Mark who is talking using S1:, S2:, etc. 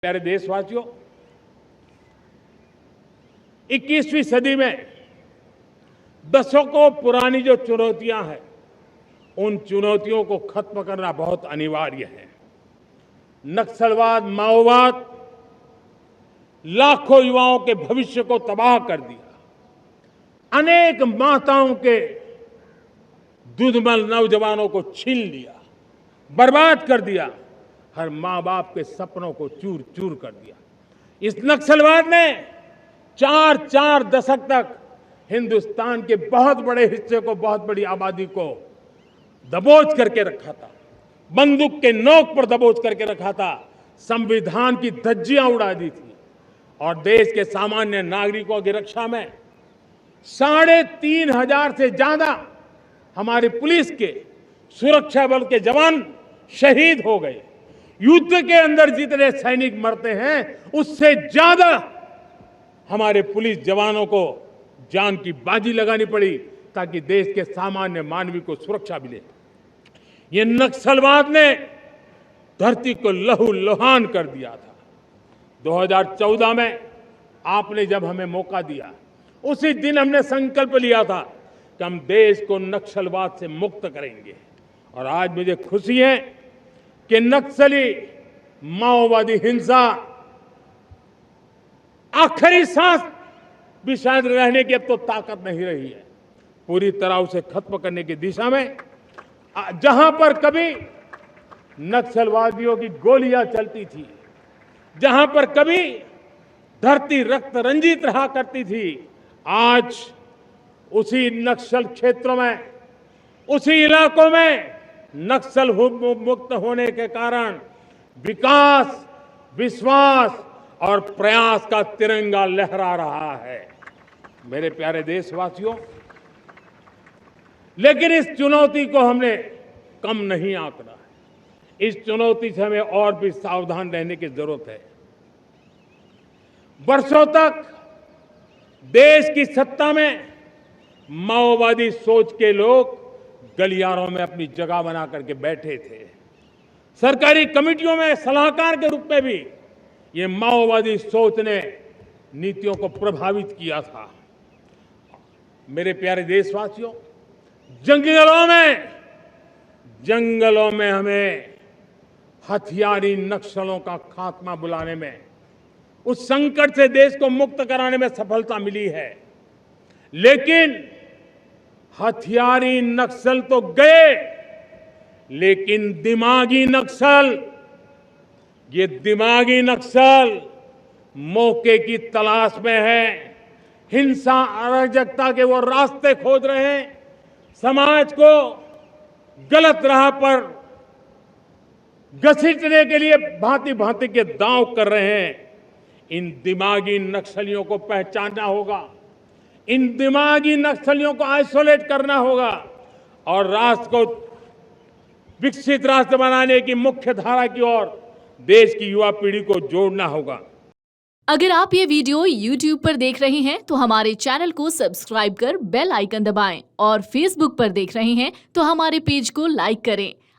S1: प्यारे देशवासियों, 21वीं सदी में दशकों पुरानी जो चुनौतियां हैं, उन चुनौतियों को खत्म करना बहुत अनिवार्य है। नक्सलवाद, माओवाद लाखों युवाओं के भविष्य को तबाह कर दिया। अनेक माताओं के दूधमल नौजवानों को छीन लिया, बर्बाद कर दिया। हर मां बाप के सपनों को चूर चूर कर दिया। इस नक्सलवाद ने चार दशक तक हिंदुस्तान के बहुत बड़े हिस्से को, बहुत बड़ी आबादी को दबोच करके रखा था, बंदूक के नोक पर दबोच करके रखा था, संविधान की धज्जियां उड़ा दी थी और देश के सामान्य नागरिकों की रक्षा में 3,500 से ज्यादा हमारी पुलिस के, सुरक्षा बल के जवान शहीद हो गए। युद्ध के अंदर जितने सैनिक मरते हैं, उससे ज्यादा हमारे पुलिस जवानों को जान की बाजी लगानी पड़ी ताकि देश के सामान्य मानवी को सुरक्षा मिले। ये नक्सलवाद ने धरती को लहूलुहान कर दिया था। 2014 में आपने जब हमें मौका दिया, उसी दिन हमने संकल्प लिया था कि हम देश को नक्सलवाद से मुक्त करेंगे। और आज मुझे खुशी है कि नक्सली माओवादी हिंसा आखिरी सांस भी शायद रहने की अब तो ताकत नहीं रही है। पूरी तरह उसे खत्म करने की दिशा में जहां पर कभी नक्सलवादियों की गोलियां चलती थी, जहां पर कभी धरती रक्त रंजित रहा करती थी, आज उसी नक्सल क्षेत्रों में, उसी इलाकों में नक्सल मुक्त होने के कारण विकास, विश्वास और प्रयास का तिरंगा लहरा रहा है। मेरे प्यारे देशवासियों, लेकिन इस चुनौती को हमने कम नहीं आंकना है। इस चुनौती से हमें और भी सावधान रहने की जरूरत है। वर्षों तक देश की सत्ता में माओवादी सोच के लोग गलियारों में अपनी जगह बना करके बैठे थे। सरकारी कमेटियों में सलाहकार के रूप में भी ये माओवादी सोच ने नीतियों को प्रभावित किया था। मेरे प्यारे देशवासियों, जंगलों में हमें हथियारी नक्सलों का खात्मा बुलाने में, उस संकट से देश को मुक्त कराने में सफलता मिली है। लेकिन हथियारी नक्सल तो गए, लेकिन दिमागी नक्सल, ये दिमागी नक्सल मौके की तलाश में है। हिंसा, अराजकता के वो रास्ते खोज रहे हैं, समाज को गलत राह पर घसीटने के लिए भांति भांति के दांव कर रहे हैं। इन दिमागी नक्सलियों को पहचानना होगा, इन दिमागी नक्सलियों को आइसोलेट करना होगा और राष्ट्र को विकसित राष्ट्र बनाने की मुख्य धारा की ओर देश की युवा पीढ़ी को जोड़ना होगा।
S2: अगर आप ये वीडियो YouTube पर देख रहे हैं तो हमारे चैनल को सब्सक्राइब कर बेल आइकन दबाएं और Facebook पर देख रहे हैं तो हमारे पेज को लाइक करें।